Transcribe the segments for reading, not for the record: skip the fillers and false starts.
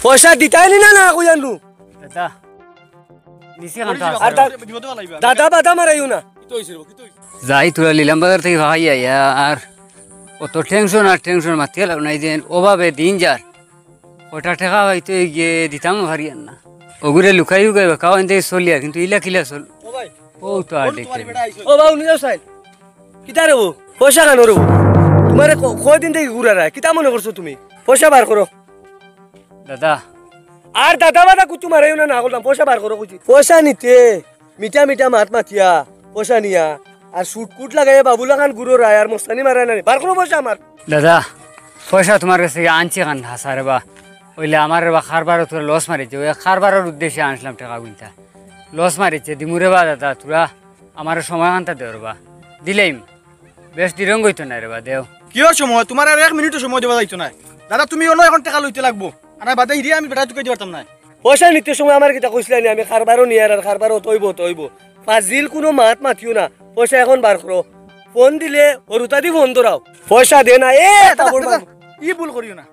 পয়সা দিতাইনি না না কই জানু দাদা নিচে কান্তা আর দাদা বাদা মারাইও না যাই তোরা লিলাম বাজার থেকে ভাই আইয়া আর অত টেনশন আর টেনশন মাতিয়ে লাভ নাই যে অভাবে দিন যার ওটা ঠেকা হয়তো গিয়ে দিতাম হারিয়ান না ওগুলো লুকাই লুকাই খাওয়া থেকে চলি আর কিন্তু ইলা কিলা চল ও তো আর দেখে ও বাবু নিয়ে সাইন কিতা রে ও পয়সা কেন রে তোমারে কয়দিন থেকে ঘুরা রা কিতা মনে করছো তুমি পয়সা বার করো দাদা আর দাদা বাদা কুচু মারাইও না না বললাম পয়সা বার করো কুচি পয়সা নিতে মিঠা মিঠা মাত মাতিয়া পয়সা নিয়া আর সুটকুট লাগাই বাবু লাগান গুরো রায় আর মস্তানি মারাই না বার করো পয়সা আমার দাদা পয়সা তোমার কাছে আনছি কান হাসারে বা ওইলে আমার বা খারবারও তোরা লস মারিছে ওই খারবারের উদ্দেশ্যে আনছিলাম টাকা গুনটা লস মারিছে দিমুরে বা দাদা তোরা আমার সময় আনতা দেওয়ার বা দিলেইম বেশ দিরঙ্গ হইতো না রে বা দেও কিয়র সময় তোমার আর 1 মিনিটও সময় দেওয়া যাইতো না দাদা তুমি অন্য এখন টাকা লইতে লাগবো আর বাদে হিরিয়া আমি বেটা তুই পারতাম না পয়সা নিতে সময় আমার কিতা কইছিলা নি আমি খারবারও নিয়ে আর খারবারও তৈব ফাজিল কোনো মাত মাতিও না পয়সা এখন বার করো ফোন দিলে হরুতা দি ফোন ধরাও পয়সা দে না এ ই ভুল করিও না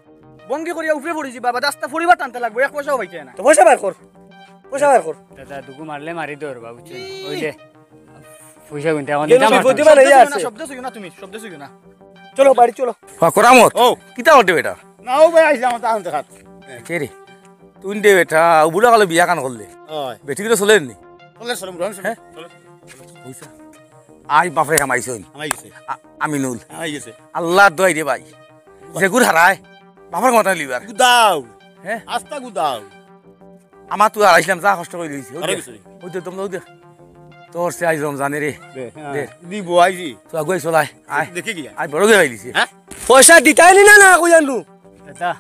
বঙ্গি করিয়া উপরে পড়িছি বাবা রাস্তা পরিবার টানতে লাগবো 1 পয়সাও পাইতে না তো পয়সা বার কর পয়সা বার কর দাদা দুগু মারলে মারি দেওয়ার বা বুঝছো ওইলে পয়সা গুনতে এখন কেন দিতাম বিপদ দিবা না ইয়া আছে শব্দ শুইও না তুমি শব্দ শুইও না চলো বাড়ি চলো করামত ও কিতা করতে বেটা না ও ভাই আইছে আমার তাহলে দেখাত কে রে তুই দে বেটা বুড়া কালে বিয়া কান করলে ওই বেটি তো চলে নি চলে চলে গ্রহণ হ্যাঁ পয়সা আই বাপরে কামাইছই আমাই গেছে আমিনুল আমাই গেছে আল্লাহ দোয়াই রে ভাই যে গুড় হারায় বাপর কথা লিবার গুদাও হ্যাঁ আস্তা গুদাও আমার তুই হারাইছিলাম যা কষ্ট করে দিয়েছি আরে গেছে ওই তো তোমরা ওই তোর সে আই জানে রে দে দিব আইজি তুই আগুয়াই চলাই আয় দেখি গিয়া আই বড় গে হইলিছি হ্যাঁ পয়সা দিতাইনি না না কই জানু দাদা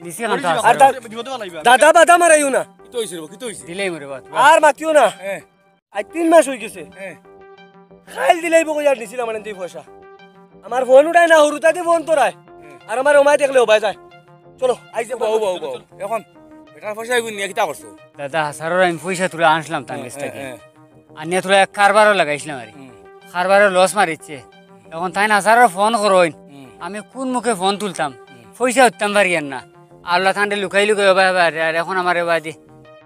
নিচে কান্তা আর দাদা বাদা মারাইও না কি হইছে রে কি হইছে দিলেই মরে বা আর মাতিও না হ্যাঁ আজ 3 মাস হয়ে গেছে হ্যাঁ খাইল দিলাই বকো যার নিছিলাম মানে তুই পয়সা আমার ফোন উঠায় না হরুতা দি ফোন তোরায় আর আমার ওমাই দেখলে ওবাই যায় চলো আইছে বউ বউ বউ এখন বেটার পয়সা গুন নিয়ে কিতা করছো দাদা হাসারোর আমি পয়সা তুলে আনছিলাম তার কাছ থেকে হ্যাঁ আনিয়া তুলে কারবারও লাগাইছিলাম আর কারবারও লস মারিচ্ছে এখন তাই না হাসারোর ফোন করইন আমি কোন মুখে ফোন তুলতাম পয়সা উঠতাম পারিয়ান না আল্লাহ ঠান্ডে লুকাই লুকাই আর এখন আমার বাদি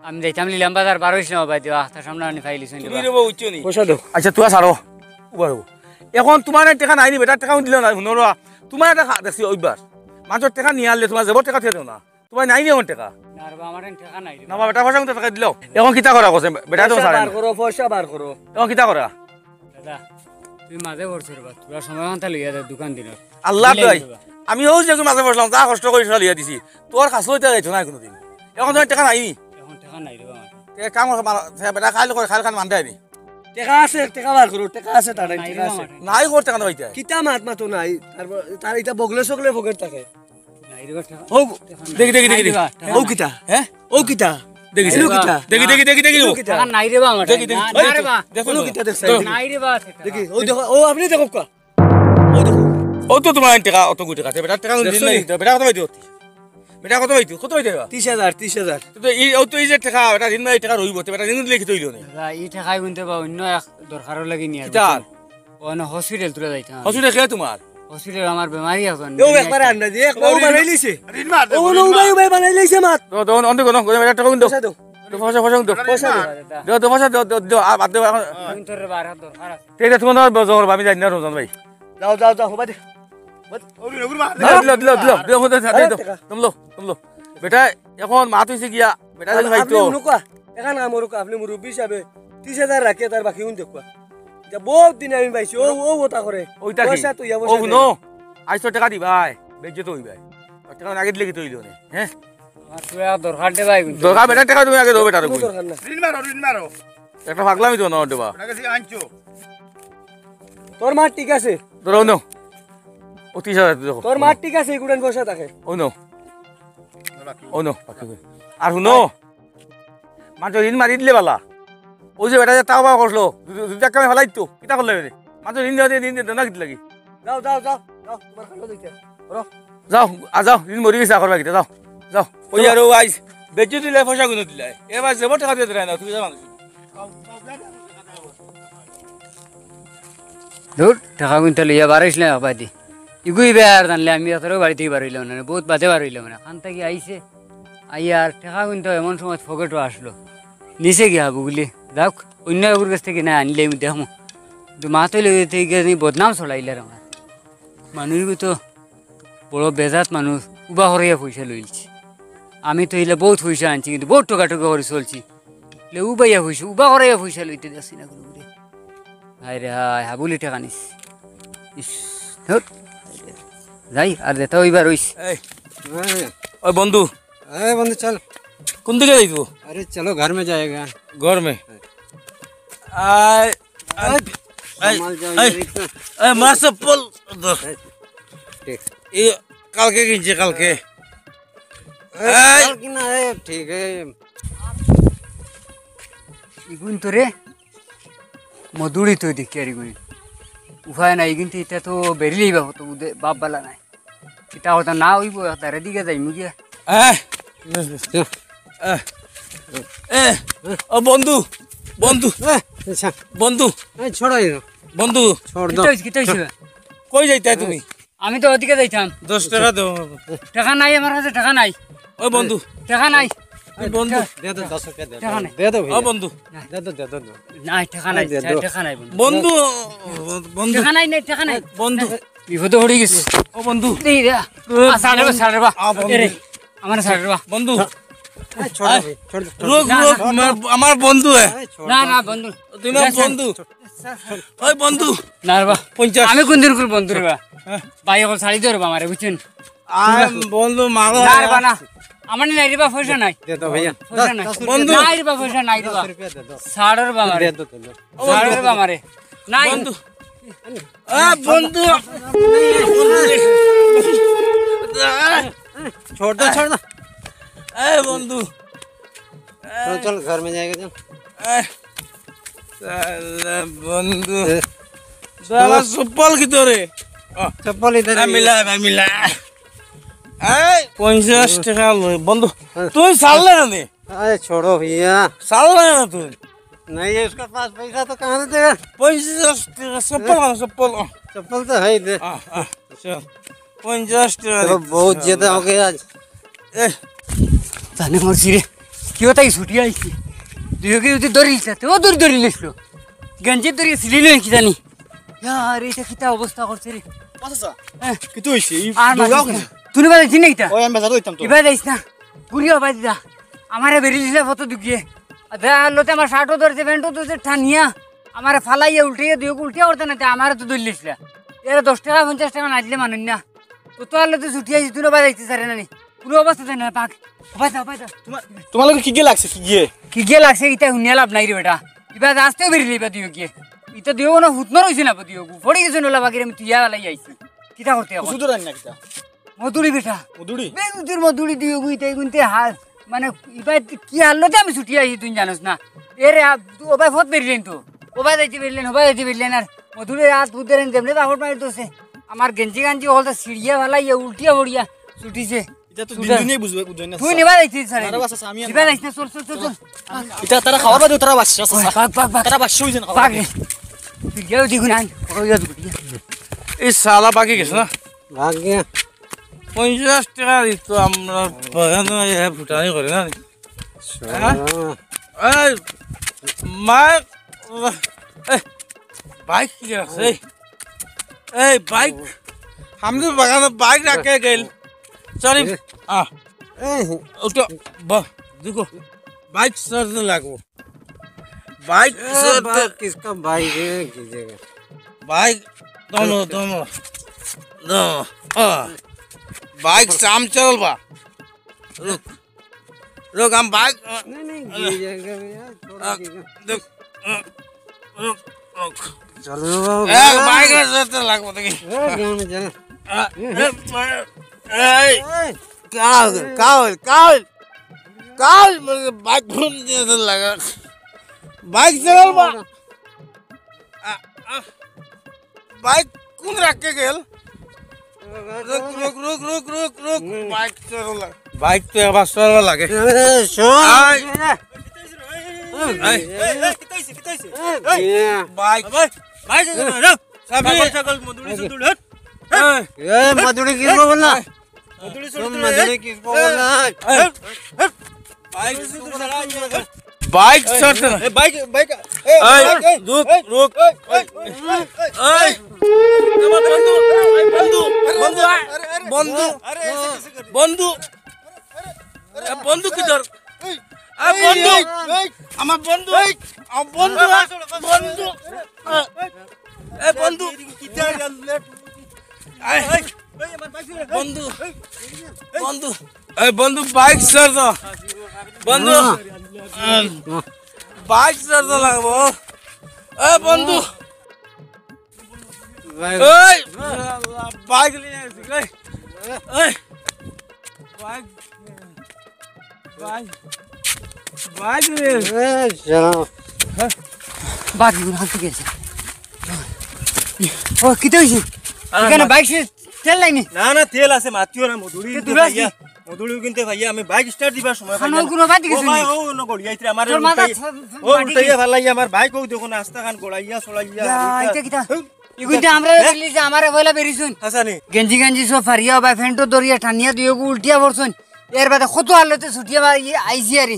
আমি যাইতাম লিলাম বাজার বার হয়েছিলাম বাদি আখতার সামনে আনি ফাইলিস তুমি রে বউ উচ্চ নি পয়সা দাও আচ্ছা তুই সারো উবারো এখন তোমার টাকা নাইনি বেটার টাকা দিল না শুনরা তোমার টাকা দেখছি ওইবার মানুষের টাকা নিয়ে আনলে তোমার যাবো টাকা থেতো না তোমার নাইনি এমন টাকা আমার টাকা নাই না বেটা পয়সা কিন্তু টাকা দিল এখন কিতা করা কছে বেটা তো সারে বার করো পয়সা বার করো এখন কিতা করা দাদা তুই মাঝে পড়ছো রে বা তোরা সময় আনতা লইয়া দে দোকান দিনত আল্লাহ দই আমি ও যে মাঝে বসলাম যা কষ্ট করে চালিয়ে দিছি তোর কাছে লইতে যাইতো না কোনোদিন এখন তোমার টাকা নাইনি এখন টাকা নাই রে বা তে কাম বেটা খাইলে করে খাইলে খান মানতে আইনি টাকা আছে টাকা বার করো টাকা আছে তার নাই টাকা রে আছে আমার নাই করতে কেন হইতে কিতা মাত মাতো নাই তারপর তার এটা বগলে সকলে ফকেট থাকে নাই রে বা টাকা ও দেখি দেখি দেখি ও কিতা হ্যাঁ ও কিটা দেখি এনো কিটা দেখি দেখি দেখি দেখি কিটা টাকা নাই রে বা আমার দেখি দেখি না রে বা দেখো কোনো কিটা দেখছ নাই রে বা দেখি ও দেখো ও আপনি দেখো কা ও দেখো ও তো তোমার টাকা অত গুটি কাটে বেটা টাকা দিন নাই বেটা কত পাইতো বেটা কত পাইতো কত পাইতো 30000 তো এই ও তো এই যে টাকা বেটা দিন নাই টাকা রইব বেটা দিন লিখি তৈলো না দাদা এই টাকাই গুনতে বা অন্য এক দরকারও লাগি নিয়ে কিতার ওখানে হসপিটাল তুলে যাইতাম হসপিটাল খেয়ে তোমার হসপিটাল আমার বেমারি এখন ও একবারে আন্ডা দিয়ে ও বানাই লিছে ঋণ মার ও নো ভাই বানাই লিছে মাত তো তো অন্ধ কোন বেটা টাকা দিন পয়সা দাও তো পয়সা পয়সা দিও পয়সা দাও দিও তো পয়সা দিও দিও বাদ দিও এখন তোর বার হাত দরকার আছে তেটা তোমার বজর আমি জানি না রোজন ভাই যাও যাও যাও বাদ ওরে নগুর মার দিলো দিলো দিলো দিও মধ্যে দিও তোমলো বেটা এখন মাত হইছে গিয়া বেটা জানি ভাই তো নুকা এখান আমরুকা আপনি মুরব্বি হিসাবে 30000 রাখে তার বাকি উন দেখবা যা বহুত দিন আমি পাইছি ও ও ওটা করে ওইটা কি পয়সা তো ইয়া ও নো আইছো টাকা দি ভাই বেজে তো হই ভাই টাকা আগে দিলে কি তৈলো না হ্যাঁ আমার তুই দরকার দে ভাই দরকার বেটা টাকা তুমি আগে দাও বেটা কোনো দরকার না ঋণ মারো একটা পাগলামি তো না দেবা টাকা সে আনছো তোর মা ঠিক আছে ধরো নো ও 30000 দেখো তোর মা ঠিক আছে গুড়ান পয়সা থাকে ও নো আর শুনো মানুষ ঋণ মারি দিলে বালা ওই যে বেটা যে তাও বাবা করলো দুটা কামে ফেলাই তো কিতা করলে মানুষ ঋণ দিয়ে ঋণ দিয়ে না কিতা লাগি যাও যাও যাও যাও তোমার খালো দিতে বড় যাও আর যাও ঋণ মরি গেছে করবা কিতা যাও যাও ওই আর আইস বেচে দিলে পয়সা গুলো দিলে এবার যাব টাকা দিয়ে দেয় না তুমি যাও দূর টাকা গুনতে লইয়া বার হইছিলাম বাদি ইগুই বেয়ার জানলে আমি অতটাও বাড়ি থেকে বার হইলাম না বহুত বাদে বার হইলাম না খান থেকে আইসে আইয়ার টাকা কিন্তু এমন সময় পকেটও আসলো নিচে গিয়া বুগলি যাক অন্য কাকুর কাছ থেকে না আনলে আমি দেখো কিন্তু মা তো লেগে বদনাম চলাইলার আমার মানুষ তো বড় বেজাত মানুষ উবা হরিয়া পয়সা লইলছি আমি তো এলে বহুত পয়সা আনছি কিন্তু বহুত টাকা টাকা করে চলছি উবাইয়া পয়সা উবা হরাইয়া পয়সা লইতে যাচ্ছি না কোনো করে হায় রে হায় হাবুলি টাকা নিস ইস ধুর, যাই আর যেতে ওইবার রইস এই ওই বন্ধু अरे बंदे चल কোন দিকে যাইবো अरे चलो घर में जाएगा ঘর মে আই संभाल जाओ এই इधर इतना। এই মাছ চপ্পল ठीक এই কালকে কিনছে কালকে अरे चल कि ना है ठीक है ইগুন তোরে মধুরি তো দেখি আর ইগুন উপায় নাই কিন্তু এটা তো বেরিলেই বা হতো বাপ বালা নাই এটা হতো না হইব তার দিকে যাই মুগিয়া এই এ ও বন্ধু বন্ধু अच्छा বন্ধু छोड़ो ये বন্ধু छोड़ दो কিটা হইছে কই যাইতা তুমি আমি তো ওদিকে যাইতাম 10 টাকা দাও টাকা নাই আমার কাছে টাকা নাই ওই বন্ধু টাকা নাই ওই বন্ধু दे दो 10 रुपया दे টাকা নাই दे दो ও भैया বন্ধু दे दो নাই টাকা নাই দে দাও। টাকা নাই বন্ধু বন্ধু বন্ধু টাকা নাই টাকা নাই বন্ধু বিপদ হয়ে গেছে ও বন্ধু এই রে সাড়ে বা আ, বন্ধু। এরে আমার সাড়ে বা বন্ধু छोड़ दो भैया, छोड़ दो রোক রোক আমার বন্ধু छोड़ না না বন্ধু তুমি আমার বন্ধু ওই বন্ধু না রে বা 50 আমি কোন দিন করে বন্ধু রে বা ভাই এখন শাড়ি ধরে বা আমারে বুঝছেন আই বন্ধু মাগো না রে বা না আমার নাই রে বা পয়সা নাই दे दो भैया পয়সা নাই বন্ধু। নাই রে বা পয়সা নাই রে বা 10 रुपया दे दो সাড়ে বা আমারে दे दो সাড়ে রে বা আমারে নাই বন্ধু আ বন্ধু छोड़ दो এই বন্ধু चल चल घर में जाएगा चल এই সালা বন্ধু সালা চপ্পল কি তোরে चप्पल इधर মিলা এই 50 টাকা লই বন্ধু তুই চাললে না নে अरे छोड़ो भैया চাললে না তুই नहीं है उसके पास पैसा तो कहाँ से देगा 50 টাকা চপ্পল চপ্পল चप्पल तो है ही दे চল 50 টাকা चलो बहुत ज्यादा हो गया आज এ জানে মরছি রে কেউ তাই ছুটি আইছি দুইকে যদি ধরিস ও ধরি লিখলো গঞ্জি ধরি সিলিল কি জানি ইয়ার এটা কিতা অবস্থা করছে রে আচ্ছা হ্যাঁ কিতো হইছে এই আর দুগাও কেন তুই বাজে চিনি কিতা ওই আমি বাজার হইতাম তো ইবা যাইস না গুড়িও বাজি দা আমারে বেরিয়েছিল ফটো দুকিয়ে লোতে আমার শার্টও ধরছে প্যান্টও ধরছে ঠানিয়া আমারে ফালাইয়া উল্টিয়ে দুই উল্টিয়া করতে না আমারে তো ধরলিছিল এরা 10 টাকা 50 টাকা নাচলে মানুষ না তো তোর তো ছুটি আইছি তুই বাজাইতে সারে না কোনো অবস্থা না পাক পাইতা তোমালোকে কি গিয়ে লাগছে কি গিয়ে কি গিয়ে লাগছে ইটা শুনিয়া লাভ নাই রে বেটা ইবা আসতেও বেরিয়ে ইবা দিও গিয়ে ইটা দিও কোনো হুতন রইছে না দিও ফড়ি গেছে নলা বাকি আমি তুইয়া লাই আইছি কিটা করতে এখন ওষুধ রান্না কিটা মধুরি বেটা মধুরি বেগুতির মধুরি দিও গুইতে গুনতে হাল মানে ইবা কি হালতে আমি ছুটি আইছি তুই জানোস না এরে তুই ওবাই ফত বেরিলেন তো ওবাই যাইতে বেরিলেন আর মধুরি রাত উদ্ধারেন দেমনে বাহর মারি দোছে আমার গেঞ্জি হলতা সিড়িয়া ভালাইয়া উল্টিয়া বড়িয়া ছুটিছে এটা তো দিনদিনই বুঝবে বুঝই না তুই নিবা যাইছিস স্যার তারা বাসা আমি নিবা যাইছিস চল এটা তারা খাওয়ার বাদে তারা বাসা বাগ তারা বাসা হইছে না বাগ রে তুই গেও দেখুন আন ওইয়া দুটি এই সালা বাকি গেছে না भाग गया 50 টাকা দিত আমরা বাগানে ফুটানি করে না এই মা বাইক কি আছে এই বাইক हमने बागान बाइक रखे गए सॉरी उठो देखो बाइक सर लागो बाइक सर किसका भाई है कीजिएगा बाइक दोनों दोनों बाइक शाम चल बा रुक रुक हम बाइक नहीं कीजिएगा भैया छोड़ दीजिएगा रुक रुक चलो बाइक सर लागो देखी घर में चल काल मुझे बाइक फोन जैसे लगा बाइक चल बा बाइक कौन रख के गेल रुक रुक रुक रुक रुक रुक बाइक चल बाइक तो एक बार चल लगे बाइक बाइक सभी सकल मधुरी से दूर हट मधुरी किसको बोलना तुम मधुरी किसको बोल रहा है बाइक चढ़ बाइक बाइक रुक रुक बंधु बंधु बंधु बंधु किधर बंधु আমার বন্ধু বন্ধু বন্ধু বন্ধু বন্ধু বন্ধু বন্ধু বাইক স্যার তো বন্ধু বাইক স্যার তো লাগবো বন্ধু এই বাইক নিয়ে আসি এই বাইক বাইক বাইক নিয়ে चलो বাকি হাসি গেছে ও কিতে হইছে এখানে বাইক সে তেল লাইনি না না তেল আছে মাতিও না মধুরি তে দূরে আছি। মধুরি কিনতে ভাইয়া আমি বাইক স্টার্ট দিবার সময় খানো গুলো বাদি গেছে নি। ও ন গড়িয়াইত্রে আমার তোর মাথা ও উল্টাইয়া ভাল লাগি আমার বাইক ও দেখুন আস্তা খান গড়াইয়া ছড়াইয়া এটা কিটা ইগুনতে আমরা দেখলি যে আমারে বলা বেরিছুন হাসানি গেঞ্জি গেঞ্জি সব ফারিয়া বা ফেন্টো দরিয়া ঠানিয়া দিয়োগু উল্টিয়া পড়ছুন এর বাদে কত আলোতে ছুটিয়া বা আইছি আরি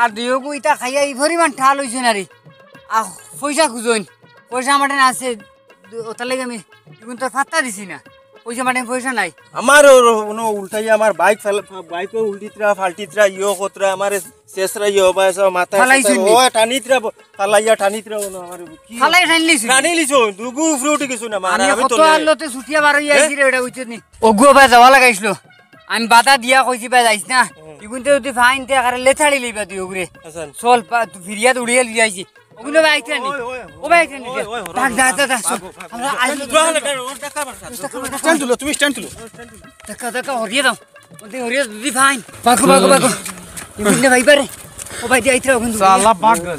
আর দিয়োগু ইটা খাইয়া ই পরিমাণ ঠাল হইছেন আরি আর পয়সা খুঁজুন পয়সা আমার আছে ওটার লাগে আমি ইগুন তোর ফাত্তা দিছি না পয়সা মানে পয়সা নাই আমার উল্টাইয়া আমার বাইক বাইক উল্টিত্রা ফাল্টিত্রা ইয়ো কতরা আমার শেষরা ইয়ো বাস মাথা ফালাইছুন নি? ও টানিত্রা ফালাইয়া টানিত্রা আমার কি ফালাই ঠানলিছি টানি লিছো দুগু উপরে উঠে গেছো না আমি আমি কত তো আলোতে ছুটিয়া বার হইয়া আইছি রে এটা বুঝছিস নি অগু বা যাওয়া লাগাইছিল আমি বাধা দিয়া কইছি বা যাইছ না ইগুনতে যদি ফাইন তে আকারে লেছাড়ি লইবা তুই ওগরে হাসান চল ফিরিয়া উড়িয়ে লিয়ে আইছি ওগুলো ভাই আইতে নি ও ভাই আইতে নি ডাক যা যা আমরা আইলো স্ট্যান্ড তুলো তুমি স্ট্যান্ড তুলো টাকা হরিয়ে দাও ওতে হরিয়ে যদি ফাইন বাকু বাকু বাকু ইগুনতে ভাই পারে ও ভাই দিয়ে আইতে ওগুন সালা পাগল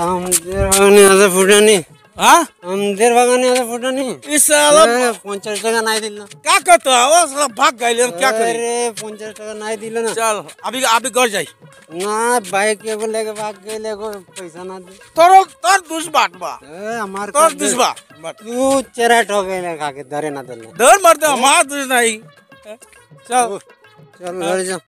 আমাদের বাগানে আছে ফুটানি হ্যাঁ আমাদের বাগানে আছে ফুটানি इस साला 50 টাকা নাই দিল না क्या करता है वो साला भाग गए लेकिन क्या करे अरे 50 টাকা নাই দিল না चल अभी अभी घर जाई ना बाइक एगो लेके भाग गए एगो पैसा ना दे तोर दुस बाट बा हमार तोर दुस बा तू चेरा ठोके ले खा के धरे ना दले डर मरते हमार दुस नहीं चल चल घर जा